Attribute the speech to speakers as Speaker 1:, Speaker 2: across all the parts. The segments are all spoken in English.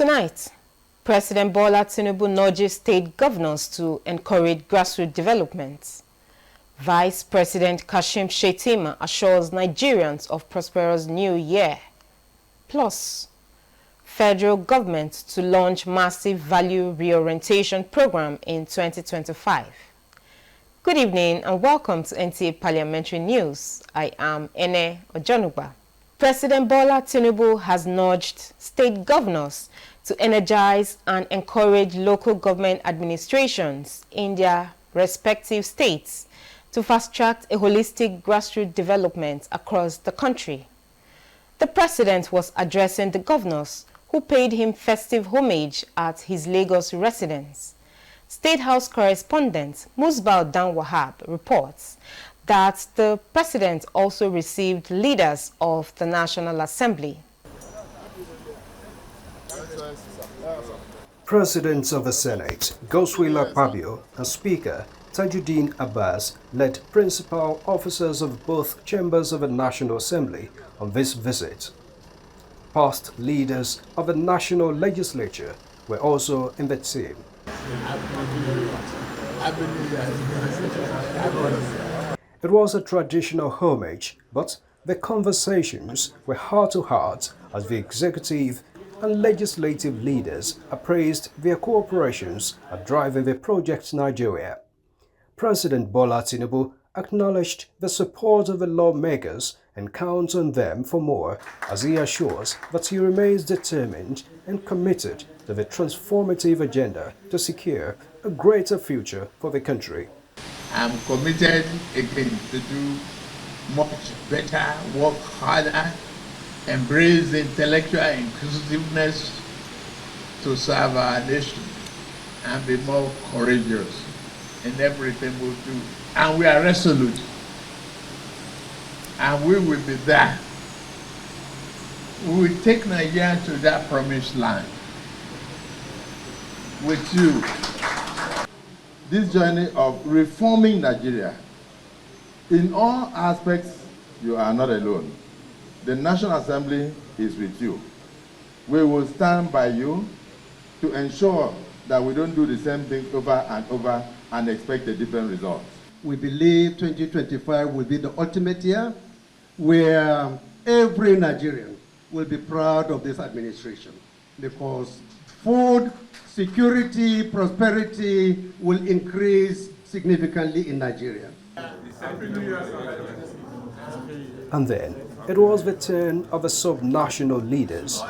Speaker 1: Tonight, President Bola Tinubu nudges state governors to encourage grassroots development. Vice President Kashim Shettima assures Nigerians of prosperous new year. Plus, federal government to launch massive value reorientation program in 2025. Good evening and welcome to NTA Parliamentary News. I am Ene Ojonuba. President Bola Tinubu has nudged state governors to energize and encourage local government administrations in their respective states to fast-track a holistic grassroots development across the country. The president was addressing the governors who paid him festive homage at his Lagos residence. State House correspondent Musbal Dan Wahab reports that the president also received leaders of the National Assembly.
Speaker 2: Presidents of the Senate, Godswill Akpabio, and Speaker Tajuddin Abbas led principal officers of both chambers of the National Assembly on this visit. Past leaders of the National Legislature were also in the team. It was a traditional homage, but the conversations were heart-to-heart as the executive and legislative leaders appraised their cooperations at driving the Project Nigeria. President Bola Tinubu acknowledged the support of the lawmakers and counts on them for more as he assures that he remains determined and committed to the transformative agenda to secure a greater future for the country.
Speaker 3: I'm committed again to do much better, work harder, embrace intellectual inclusiveness to serve our nation, and be more courageous in everything we do. And we are resolute. And we will be there. We will take Nigeria to that promised land with you. This journey of reforming Nigeria, in all aspects, you are not alone. The National Assembly is with you. We will stand by you to ensure that we don't do the same thing over and over and expect a different result.
Speaker 4: We believe 2025 will be the ultimate year where every Nigerian will be proud of this administration, because food security, prosperity will increase significantly in Nigeria.
Speaker 2: And then it was the turn of the sub-national leaders,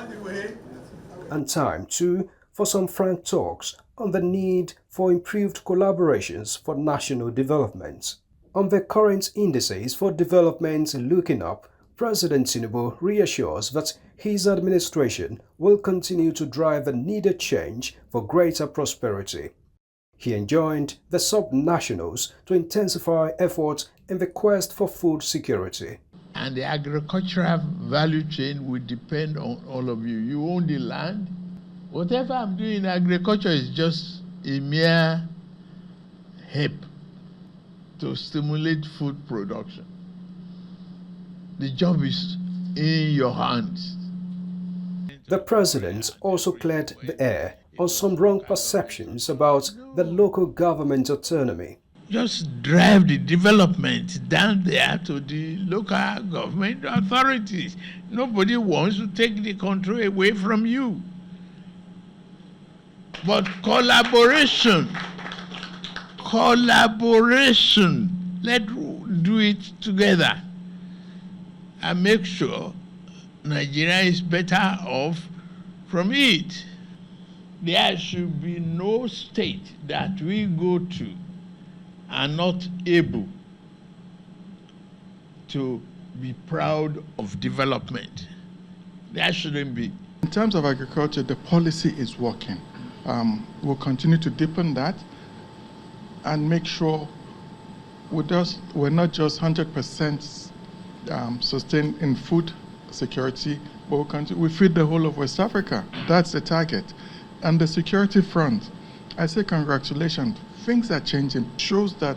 Speaker 2: and time too for some frank talks on the need for improved collaborations for national development. On the current indices for development looking up, President Tinubu reassures that his administration will continue to drive the needed change for greater prosperity. He enjoined the sub-nationals to intensify efforts in the quest for food security.
Speaker 3: And the agricultural value chain will depend on all of you. You own the land. Whatever I'm doing in agriculture is just a mere help to stimulate food production. The job is in your hands.
Speaker 2: The president also cleared the air on some wrong perceptions about the local government autonomy.
Speaker 3: Just drive the development down there to the local government authorities. Nobody wants to take the control away from you. But collaboration, let's do it together and make sure Nigeria is better off from it. There should be no state that we go to and not able to be proud of development. There shouldn't be.
Speaker 5: In terms of agriculture, the policy is working. We'll continue to deepen that and make sure we're not just 100% sustained in food security, but we feed the whole of West Africa. That's the target. And the security front, I say congratulations. Things are changing. It shows that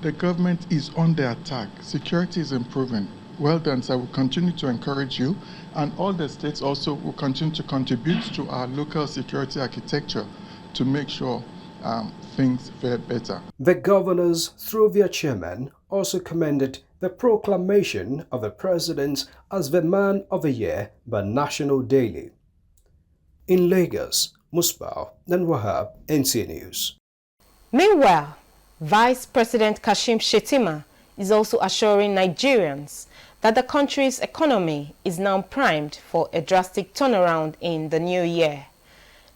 Speaker 5: the government is on the attack. Security is improving. well done, sir. We'll continue to encourage you, and all the states also will continue to contribute to our local security architecture to make sure things fare better.
Speaker 2: The governors, through their chairman, also commended the proclamation of the president as the Man of the Year by National Daily. In Lagos, Musbah and Wahab, NTA News.
Speaker 1: Meanwhile, Vice President Kashim Shettima is also assuring Nigerians that the country's economy is now primed for a drastic turnaround in the new year.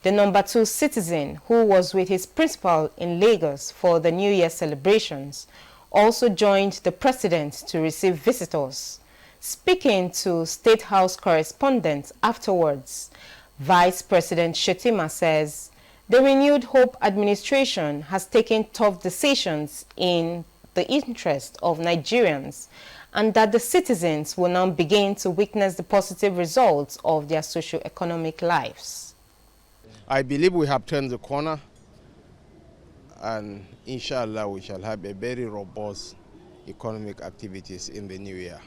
Speaker 1: The number 2 citizen, who was with his principal in Lagos for the New Year celebrations, also joined the president to receive visitors. Speaking to State House correspondents afterwards, Vice President Shettima says the renewed Hope administration has taken tough decisions in the interest of Nigerians, and that the citizens will now begin to witness the positive results of their socio-economic lives.
Speaker 6: I believe we have turned the corner, and inshallah we shall have a very robust economic activities in the new year.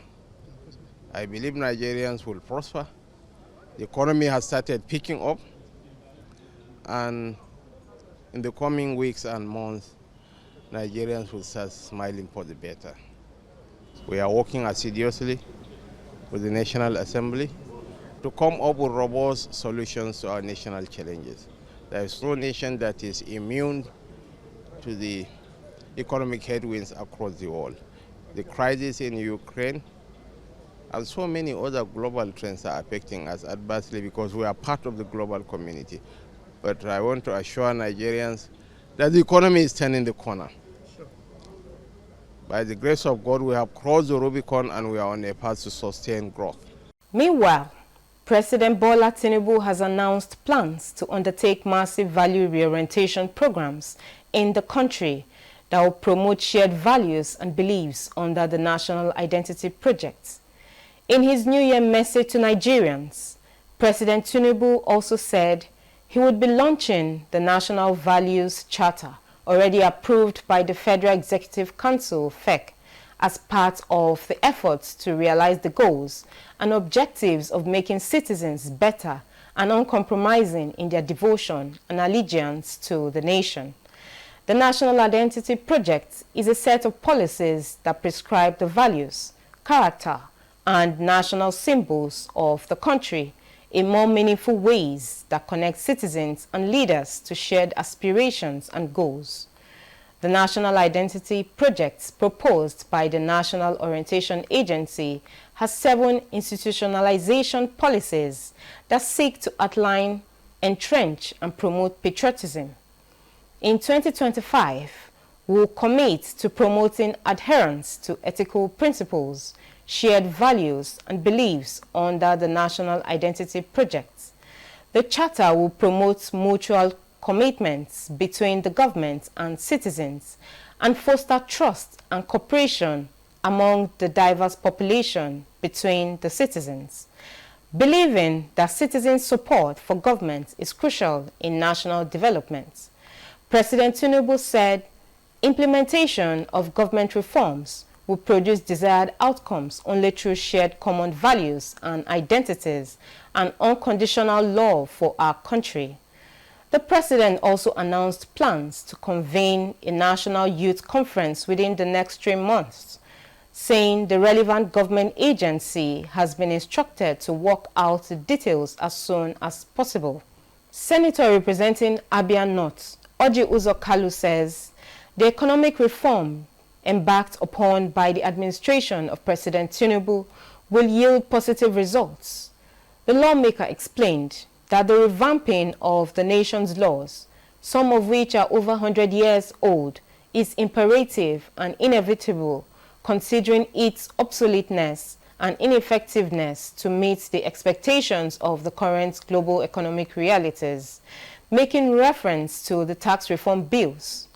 Speaker 6: I believe Nigerians will prosper. The economy has started picking up, and in the coming weeks and months, Nigerians will start smiling for the better. We are working assiduously with the National Assembly to come up with robust solutions to our national challenges. There is no nation that is immune to the economic headwinds across the world. The crisis in Ukraine and so many other global trends are affecting us adversely because we are part of the global community. But I want to assure Nigerians that the economy is turning the corner. By the grace of God, we have crossed the Rubicon and we are on a path to sustain growth.
Speaker 1: Meanwhile, President Bola Tinubu has announced plans to undertake massive value reorientation programs in the country that will promote shared values and beliefs under the National Identity Project. In his New Year message to Nigerians, President Tinubu also said he would be launching the National Values Charter, already approved by the Federal Executive Council, FEC, as part of the efforts to realize the goals and objectives of making citizens better and uncompromising in their devotion and allegiance to the nation. The National Identity Project is a set of policies that prescribe the values, character, and national symbols of the country in more meaningful ways that connect citizens and leaders to shared aspirations and goals. The National Identity Project proposed by the National Orientation Agency has 7 institutionalization policies that seek to outline, entrench, and promote patriotism. In 2025, we will commit to promoting adherence to ethical principles, shared values, and beliefs under the National Identity Project. The Charter will promote mutual commitments between the government and citizens and foster trust and cooperation among the diverse population between the citizens. Believing that citizen support for government is crucial in national development, President Tinubu said implementation of government reforms will produce desired outcomes only through shared common values and identities and unconditional love for our country. The president also announced plans to convene a national youth conference within the next 3 months, saying the relevant government agency has been instructed to work out the details as soon as possible. Senator representing Abia North, Orji Uzor Kalu, says the economic reform embarked upon by the administration of President Tinubu will yield positive results. The lawmaker explained that the revamping of the nation's laws, some of which are over 100 years old, is imperative and inevitable, considering its obsoleteness and ineffectiveness to meet the expectations of the current global economic realities, making reference to the tax reform bills.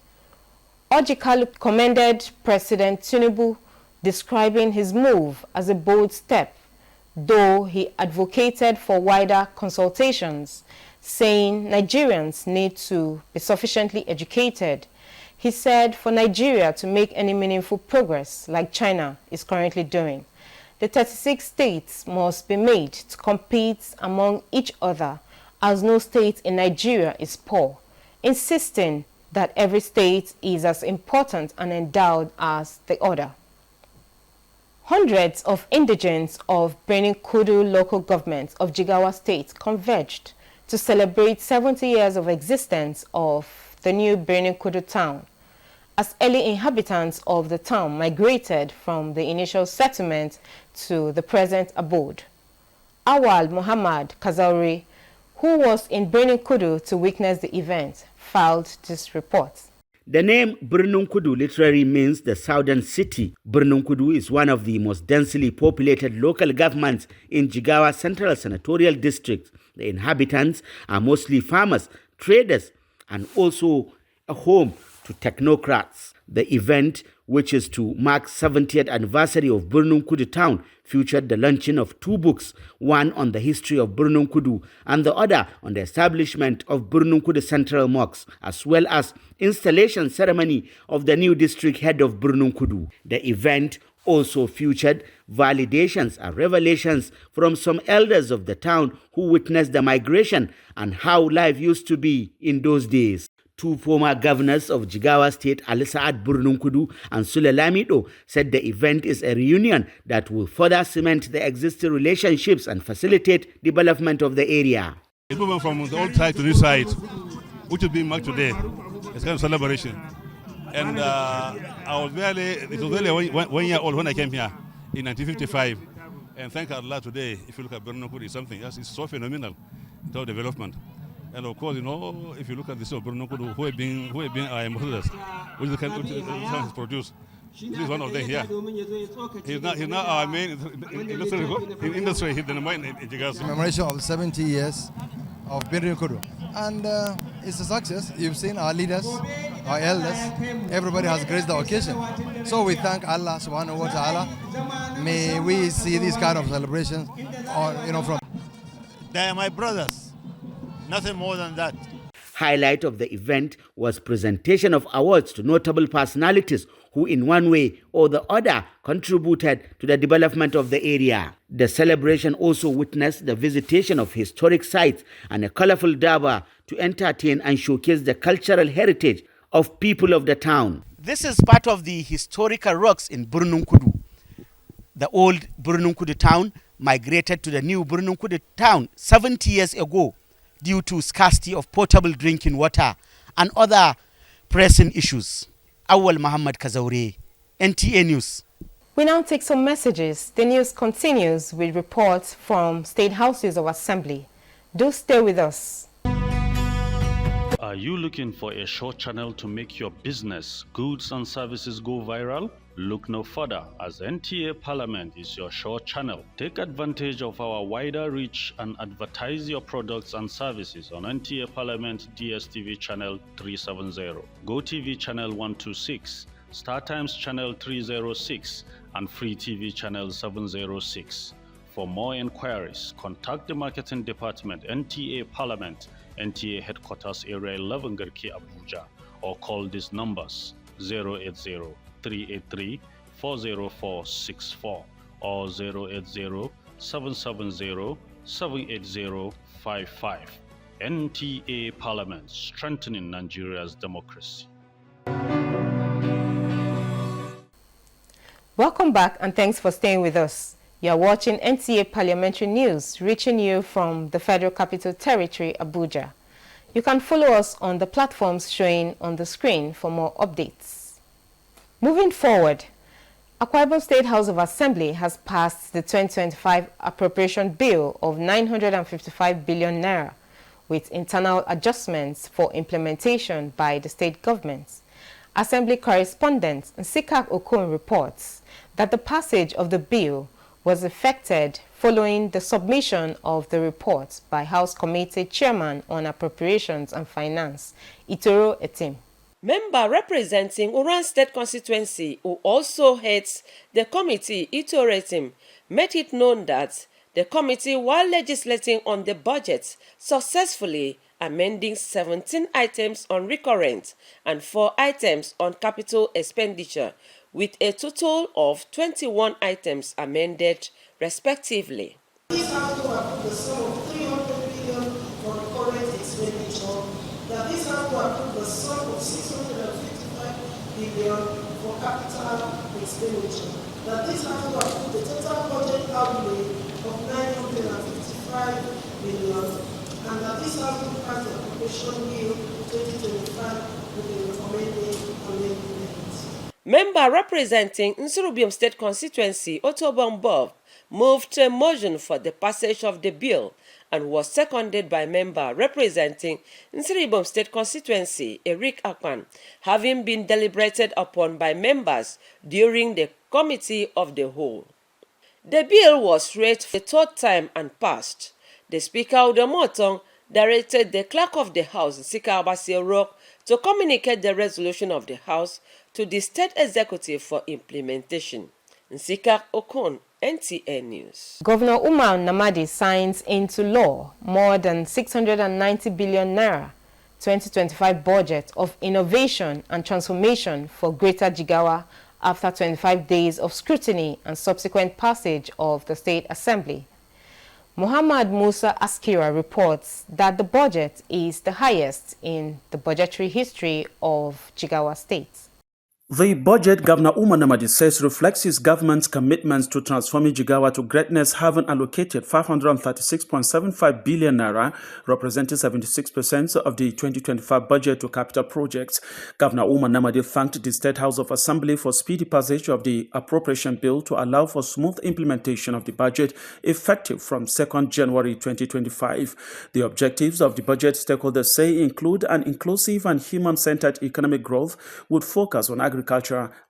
Speaker 1: Orji Kalu commended President Tinubu, describing his move as a bold step, though he advocated for wider consultations, saying Nigerians need to be sufficiently educated. He said for Nigeria to make any meaningful progress, like China is currently doing, the 36 states must be made to compete among each other, as no state in Nigeria is poor, insisting that every state is as important and endowed as the other. Hundreds of indigents of Birnin Kudu local government of Jigawa State converged to celebrate 70 years of existence of the new Birnin Kudu town, as early inhabitants of the town migrated from the initial settlement to the present abode. Awal Muhammad Kazauri, who was in Birnin Kudu to witness the event, filed this report.
Speaker 7: The name Birnin Kudu literally means the southern city. Birnin Kudu is one of the most densely populated local governments in Jigawa Central Senatorial District. The inhabitants are mostly farmers, traders, and also a home to technocrats. The event, which is to mark 70th anniversary of Birnin Kudu town, featured the launching of two books, one on the history of Birnin Kudu and the other on the establishment of Birnin Kudu Central Mosque, as well as installation ceremony of the new district head of Birnin Kudu. The event also featured validations and revelations from some elders of the town who witnessed the migration and how life used to be in those days. Two former governors of Jigawa State, Ali Saad Birnin Kudu and Sule Lamido, said the event is a reunion that will further cement the existing relationships and facilitate development of the area.
Speaker 8: It's moving from the old side to this side, which is being marked today. It's kind of celebration. And it was barely 1 year old when I came here in 1955. And thank Allah today, if you look at Birnin Kudu, it's something else. It's so phenomenal in terms of development. And of course, if you look at this of Birnin Kudu, who have been our ambassadors, which the country has produced. This is one of them here. He's now our main industry. He's the number in Jigawa.
Speaker 9: Commemoration of 70 years of Birnin Kudu. And it's a success. You've seen our leaders, our elders, everybody has graced the occasion. So we thank Allah subhanahu wa ta'ala. May we see these kind of celebrations from.
Speaker 10: They are my brothers. Nothing more than that.
Speaker 7: Highlight of the event was presentation of awards to notable personalities who in one way or the other contributed to the development of the area. The celebration also witnessed the visitation of historic sites and a colorful daba to entertain and showcase the cultural heritage of people of the town. This is part of the historical rocks in Birnin Kudu. The old Birnin Kudu town migrated to the new Birnin Kudu town 70 years ago due to scarcity of potable drinking water and other pressing issues. Awal Muhammad Kazaure, NTA News.
Speaker 1: We now take some messages. The news continues with reports from State Houses of Assembly. Do stay with us.
Speaker 11: Are you looking for a short channel to make your business, goods and services go viral? Look no further, as NTA Parliament is your short channel. Take advantage of our wider reach and advertise your products and services on NTA Parliament DSTV channel 370, GoTV channel 126, StarTimes channel 306, and Free TV channel 706. For more inquiries, contact the Marketing Department, NTA Parliament, NTA Headquarters Area 11 Garki Abuja, or call these numbers 080-383-40464 or 080-770-78055. NTA Parliament, strengthening Nigeria's democracy.
Speaker 1: Welcome back and thanks for staying with us. You are watching NTA Parliamentary News, reaching you from the Federal Capital Territory, Abuja. You can follow us on the platforms showing on the screen for more updates. Moving forward, Akwa Ibom State House of Assembly has passed the 2025 Appropriation Bill of 955 billion naira with internal adjustments for implementation by the state governments. Assembly correspondent Nsikak Okun reports that the passage of the bill was effected following the submission of the report by House Committee Chairman on Appropriations and Finance, Itoro Etim.
Speaker 12: Member representing Uran State Constituency, who also heads the committee, Itoro Etim, made it known that the committee, while legislating on the budget, successfully amending 17 items on recurrent and 4 items on capital expenditure, with a total of 21 items amended respectively.
Speaker 13: This House to approve the sum of 300 billion for the current expenditure. That this House to approve the sum of 655 billion for capital expenditure. That this House to approve the total budget outlay of 955 billion. And that this House to pass the appropriation bill 2025 with the recommended amendments.
Speaker 12: Member representing Nsurubium State Constituency, Otobon Bob, moved a motion for the passage of the bill and was seconded by member representing Nsurubium State Constituency, Eric Akpan, having been deliberated upon by members during the Committee of the Whole. The bill was read for the third time and passed. The Speaker Udomotong directed the Clerk of the House, Sika Abasi Rock, to communicate the resolution of the House to the State Executive for implementation. Nsika Okon, NTA News.
Speaker 1: Governor Umar Namadi signs into law more than 690 billion naira 2025 budget of innovation and transformation for Greater Jigawa after 25 days of scrutiny and subsequent passage of the State Assembly. Muhammad Musa Askira reports that the budget is the highest in the budgetary history of Jigawa State.
Speaker 14: The budget, Governor Umar Namadi says, reflects his government's commitments to transforming Jigawa to greatness, having allocated 536.75 billion naira, representing 76% of the 2025 budget to capital projects. Governor Umar Namadi thanked the State House of Assembly for speedy passage of the appropriation bill to allow for smooth implementation of the budget effective from 2nd January 2025. The objectives of the budget, stakeholders say, include an inclusive and human-centered economic growth with focus on agriculture,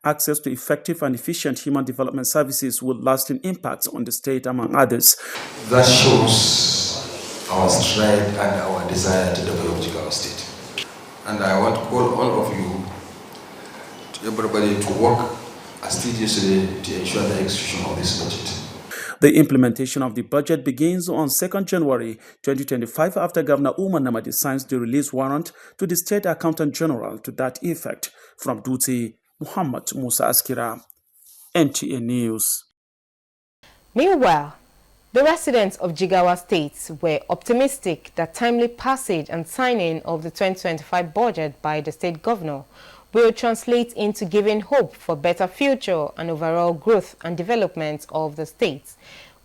Speaker 14: access to effective and efficient human development services with lasting impacts on the state, among others.
Speaker 15: That shows our stride and our desire to develop Jigawa State. And I want to call all of you, to everybody, to work assiduously to ensure the execution of this budget.
Speaker 14: The implementation of the budget begins on 2nd January 2025 after Governor Umar Namadi signs the release warrant to the State Accountant General to that effect. From duty, Muhammad Musa Askira, NTA News.
Speaker 1: Meanwhile, the residents of Jigawa State were optimistic that timely passage and signing of the 2025 budget by the state governor will translate into giving hope for better future and overall growth and development of the state,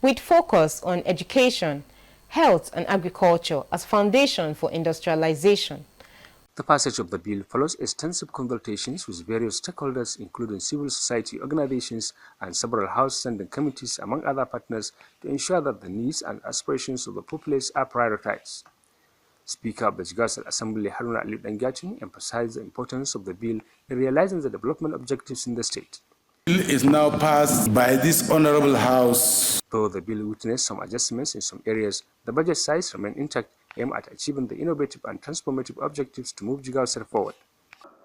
Speaker 1: with focus on education, health and agriculture as foundation for industrialization.
Speaker 16: The passage of the bill follows extensive consultations with various stakeholders, including civil society organizations and several house-sending committees, among other partners, to ensure that the needs and aspirations of the populace are prioritized. Speaker of the Jigawa State Assembly, Haruna Ali Dangati, emphasized the importance of the bill in realizing the development objectives in the state.
Speaker 17: The bill is now passed by this honorable house.
Speaker 16: Though the bill witnessed some adjustments in some areas, the budget size remained intact, aimed at achieving the innovative and transformative objectives to move Jigawa State forward.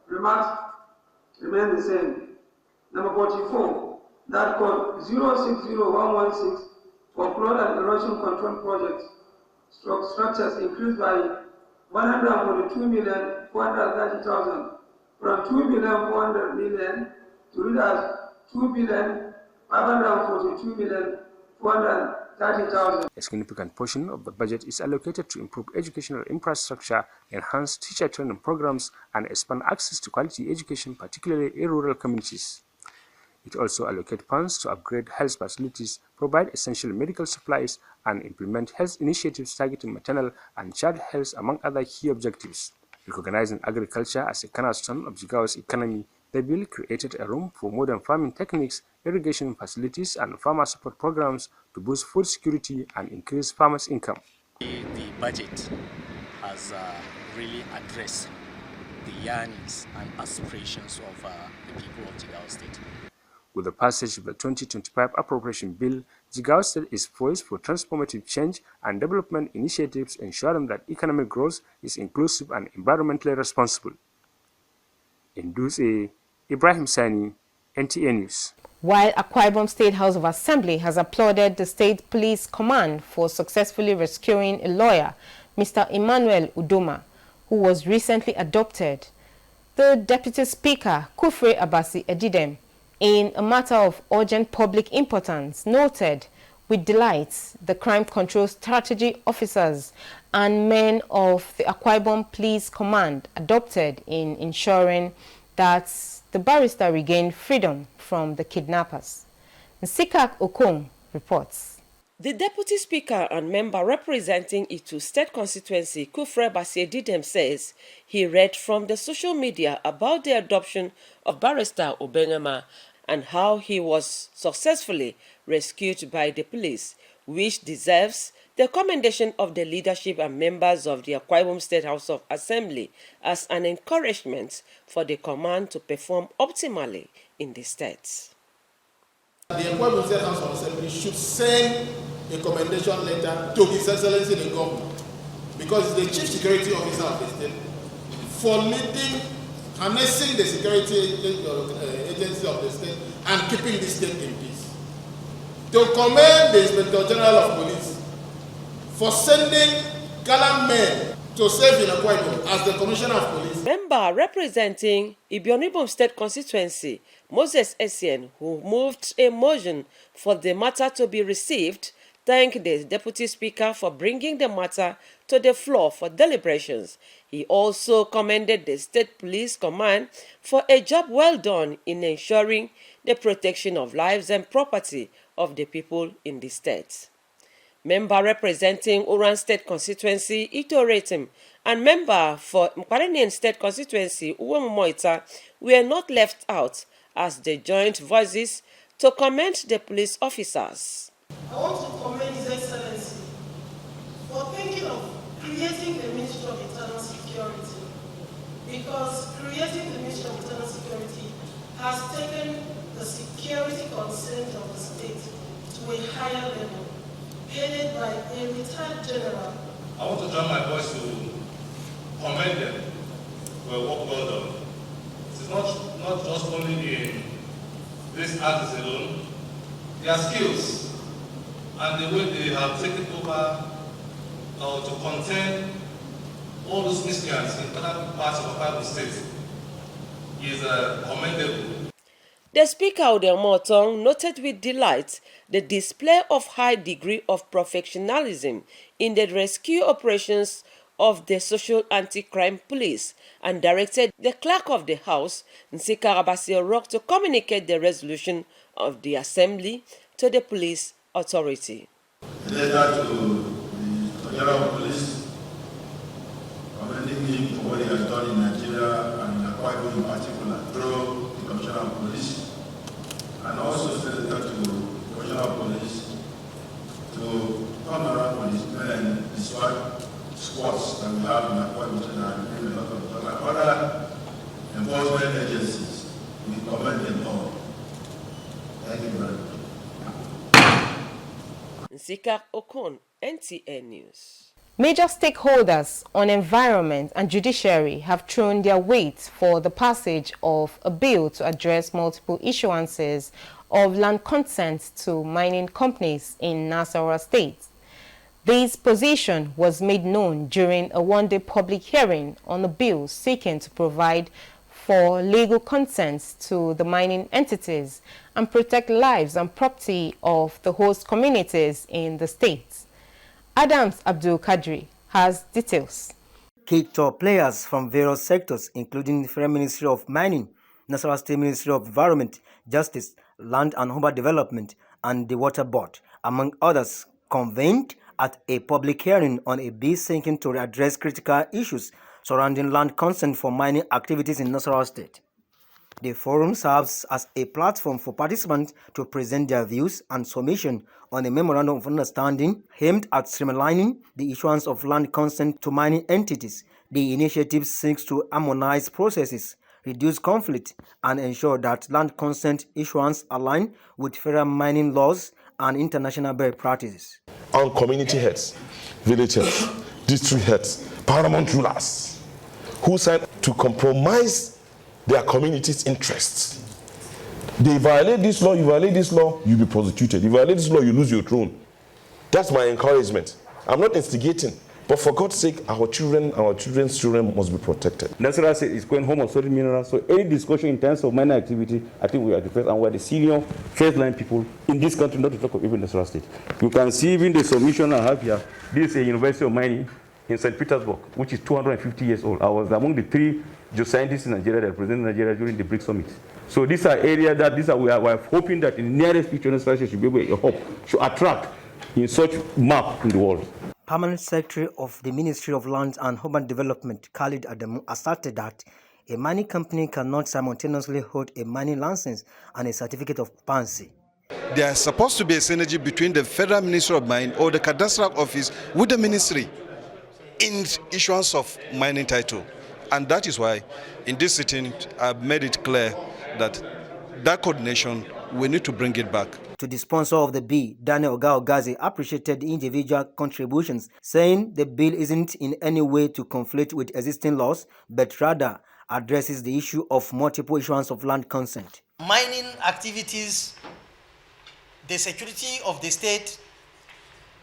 Speaker 13: Remarks remain the same. Number 44, that code 060116 for flood and erosion control projects structures increased by 142,430,000 from 2,400,000 to read as 2,542,430,000.
Speaker 16: A significant portion of the budget is allocated to improve educational infrastructure, enhance teacher training programs, and expand access to quality education, particularly in rural communities. It also allocates funds to upgrade health facilities, provide essential medical supplies, and implement health initiatives targeting maternal and child health, among other key objectives. Recognizing agriculture as a cornerstone of Jigawa's economy, the bill created a room for modern farming techniques, irrigation facilities, and farmer support programs to boost food security and increase farmers' income.
Speaker 18: The budget has really addressed the yearnings and aspirations of the people of Jigawa State.
Speaker 16: With the passage of the 2025 appropriation bill, Jigawa State is poised for transformative change and development initiatives, ensuring that economic growth is inclusive and environmentally responsible. In Dutse, Ibrahim Sani, NTA News.
Speaker 1: While Akwa Ibom State House of Assembly has applauded the State Police Command for successfully rescuing a lawyer, Mr. Emmanuel Udoma, who was recently adopted, the Deputy Speaker, Kufre Abasi Edidem, in a matter of urgent public importance, noted with delight the crime control strategy officers and men of the Akwa Ibom Police Command adopted in ensuring that the barrister regained freedom from the kidnappers. Nsikak Okon reports.
Speaker 12: The Deputy Speaker and member representing Itu State Constituency, Kufre Basie Didem, says he read from the social media about the adoption of Barrister Obengema and how he was successfully rescued by the police, which deserves the commendation of the leadership and members of the Akwa Ibom State House of Assembly as an encouragement for the command to perform optimally in the state.
Speaker 19: The Akwa Ibom State House of Assembly should send a commendation letter to His Excellency the Governor, because he's the Chief Security Officer of the state, for leading, harnessing the security agency of the state and keeping the state in peace. To commend the Inspector General of Police for sending gallant men to save in Akwa Ibom as the Commissioner of Police.
Speaker 12: Member representing Ibionibom State Constituency, Moses Essien, who moved a motion for the matter to be received, thanked the Deputy Speaker for bringing the matter to the floor for deliberations. He also commended the State Police Command for a job well done in ensuring the protection of lives and property of the people in the state. Member representing Oran State Constituency, Ito Retim, and member for Mkwarenian State Constituency, Uwe Moita, were not left out as they joined voices to commend the police officers.
Speaker 13: I want to commend His Excellency for thinking of creating the Ministry of Internal Security, because creating the Ministry of Internal Security has taken the security concerns of the state to a higher level, headed by a retired general.
Speaker 20: I want to join my voice to commend them for a work well done. It's not just only in this act alone, their skills and the way they have taken over to contain all those miscreants in other parts of the state is commendable.
Speaker 12: The Speaker Odemotong noted with delight the display of high degree of professionalism in the rescue operations of the Social Anti-Crime Police and directed the Clerk of the House, Nsika Rabasi, to communicate the resolution of the Assembly to the police authority.
Speaker 3: A letter to the General of Police commending him for what he has done in Nigeria and in Akwa Ibom in particular through the Commissioner of Police, and also send a letter to the Commissioner of Police to turn around for his men, the SWAT squads that we have in Akwa Ibom and a lot of other enforcement agencies. We commend them all. Thank you very much.
Speaker 12: Nsikak Okon, NTA News.
Speaker 1: Major stakeholders on environment and judiciary have thrown their weight for the passage of a bill to address multiple issuances of land consent to mining companies in Nasarawa State. This position was made known during a one-day public hearing on a bill seeking to provide for legal consent to the mining entities and protect lives and property of the host communities in the state. Adams Abdul Kadri has details.
Speaker 21: Key top players from various sectors, including the Federal Ministry of Mining, Nasarawa State Ministry of Environment, Justice, Land and Urban Development, and the Water Board, among others, convened at a public hearing on a bill seeking to address critical issues surrounding land consent for mining activities in Nasarawa State. The forum serves as a platform for participants to present their views and submission on a memorandum of understanding aimed at streamlining the issuance of land consent to mining entities. The initiative seeks to harmonize processes, reduce conflict, and ensure that land consent issuance align with federal mining laws and international best practices.
Speaker 22: On community heads, village heads, district heads, paramount rulers who said to compromise their community's interests. They violate this law, you violate this law, you'll be prosecuted. You violate this law, you lose your throne. That's my encouragement. I'm not instigating But for God's sake, our children, our children's children must be protected.
Speaker 4: Nasara said it's going home on solid minerals. So any discussion in terms of mining activity, I think we are the first, and we are the senior first-line people in this country, not to talk of even Nasara State. You can see even the submission I have here. This is a University of Mining in St. Petersburg, which is 250 years old. I was among the 3 geoscientists in Nigeria that represented Nigeria during the BRICS summit. So these are areas that we are hoping that in the nearest future, Nasara State should be able to attract in such map in the world.
Speaker 21: Permanent Secretary of the Ministry of Land and Urban Development, Khalid Adamu, asserted that a mining company cannot simultaneously hold a mining license and a certificate of occupancy.
Speaker 5: There is supposed to be a synergy between the Federal Ministry of Mine or the Cadastral Office with the ministry in issuance of mining title. And that is why in this sitting I've made it clear that that coordination, we need to bring it back.
Speaker 21: To the sponsor of the bill, Daniel Ogaogazi appreciated the individual contributions, saying the bill isn't in any way to conflict with existing laws, but rather addresses the issue of multiple issuance of land consent.
Speaker 23: Mining activities, the security of the state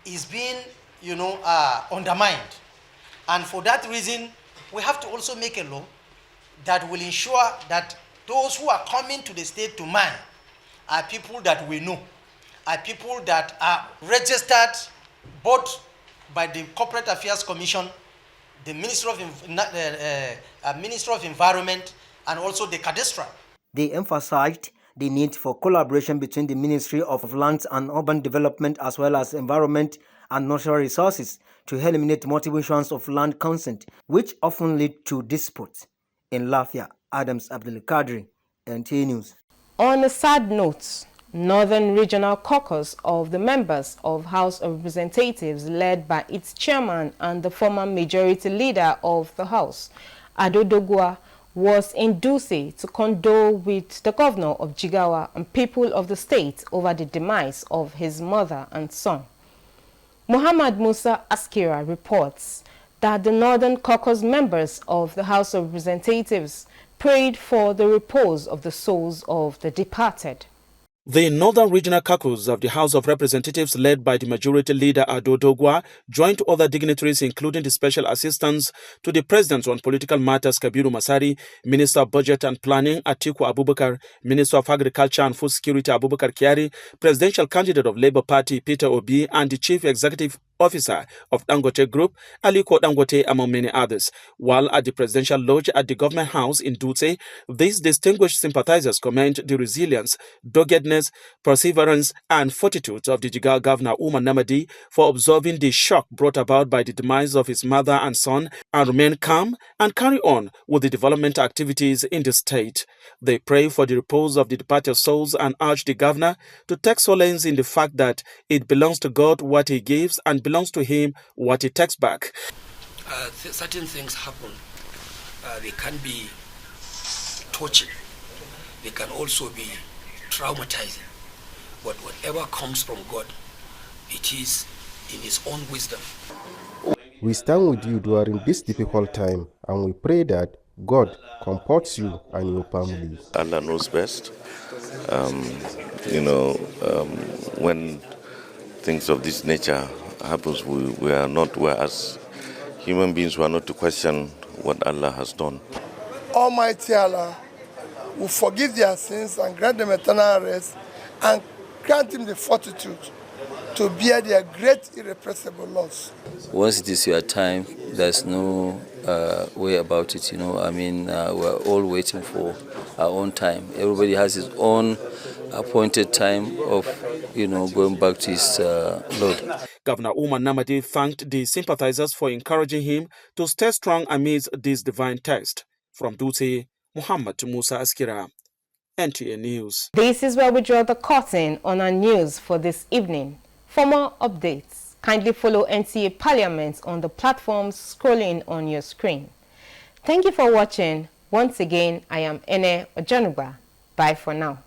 Speaker 23: is being, undermined. And for that reason, we have to also make a law that will ensure that those who are coming to the state to mine are people that we know, are people that are registered both by the Corporate Affairs Commission, the Ministry of Environment, and also the Cadastral.
Speaker 21: They emphasized the need for collaboration between the Ministry of Lands and Urban Development as well as Environment and Natural Resources to eliminate multiple issuance of land consent, which often lead to disputes. In Lafia, Adams Abdul Kadri, NTA News.
Speaker 1: On a sad note, Northern Regional Caucus of the members of House of Representatives, led by its chairman and the former majority leader of the House, Ado Dogua, was in Dutse to condole with the governor of Jigawa and people of the state over the demise of his mother and son. Muhammad Musa Askira reports that the Northern Caucus members of the House of Representatives prayed for the repose of the souls of the departed.
Speaker 14: The Northern Regional Caucus of the House of Representatives, led by the Majority Leader Ado Dogwa, joined other dignitaries including the Special Assistants to the President on Political Matters Kabiru Masari, Minister of Budget and Planning Atiku Abubakar, Minister of Agriculture and Food Security Abubakar Kyari, Presidential Candidate of Labour Party Peter Obi, and the Chief Executive Officer of Dangote Group, Aliko Dangote, among many others. While at the Presidential Lodge at the Government House in Dutse, these distinguished sympathizers commend the resilience, doggedness, perseverance, and fortitude of the Jigawa Governor Umar Namadi for absorbing the shock brought about by the demise of his mother and son and remain calm and carry on with the development activities in the state. They pray for the repose of the departed souls and urge the governor to take solace in the fact that it belongs to God what he gives and belongs to him what he takes back.
Speaker 24: Certain things happen. They can be touching. They can also be traumatizing. But whatever comes from God, it is in his own wisdom.
Speaker 25: We stand with you during this difficult time, and we pray that God comforts you and your family.
Speaker 26: Allah knows best. When things of this nature happens, we are not, whereas human beings, we are not to question what Allah has done.
Speaker 27: Almighty Allah will forgive their sins and grant them eternal rest and grant them the fortitude to bear their great irrepressible loss.
Speaker 28: Once it is your time, there's no way about it, we're all waiting for our own time. Everybody has his own appointed time of, going back to his Lord.
Speaker 14: Governor Umar Namadi thanked the sympathizers for encouraging him to stay strong amidst this divine test. From Dutse, Muhammad Musa Askira, NTA News.
Speaker 1: This is where we draw the curtain on our news for this evening. For more updates, kindly follow NTA Parliament on the platforms scrolling on your screen. Thank you for watching. Once again, I am Ene Ojanuba. Bye for now.